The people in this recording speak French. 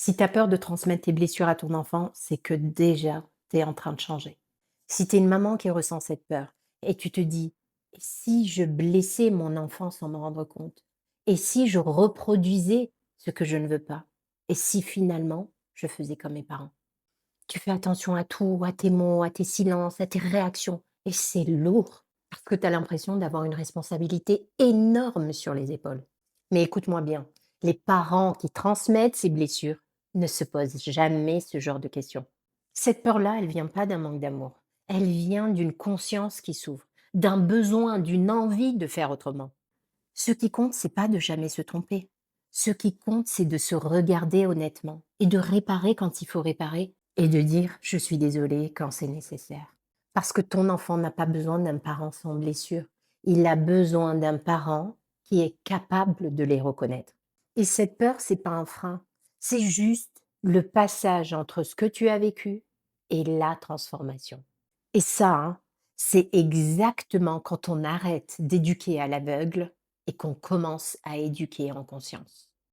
Si tu as peur de transmettre tes blessures à ton enfant, c'est que déjà, tu es en train de changer. Si tu es une maman qui ressent cette peur et tu te dis: «Et si je blessais mon enfant sans m'en rendre compte? Et si je reproduisais ce que je ne veux pas? Et si finalement je faisais comme mes parents?» Tu fais attention à tout, à tes mots, à tes silences, à tes réactions et c'est lourd parce que tu as l'impression d'avoir une responsabilité énorme sur les épaules. Mais écoute-moi bien, les parents qui transmettent ces blessures ne se posent jamais ce genre de questions. Cette peur-là, elle vient pas d'un manque d'amour. Elle vient d'une conscience qui s'ouvre, d'un besoin, d'une envie de faire autrement. Ce qui compte, c'est pas de jamais se tromper. Ce qui compte, c'est de se regarder honnêtement et de réparer quand il faut réparer et de dire: «Je suis désolé» quand c'est nécessaire. Parce que ton enfant n'a pas besoin d'un parent sans blessure. Il a besoin d'un parent qui est capable de les reconnaître. Et cette peur, c'est pas un frein, c'est juste le passage entre ce que tu as vécu et la transformation. Et ça, hein, c'est exactement quand on arrête d'éduquer à l'aveugle et qu'on commence à éduquer en conscience.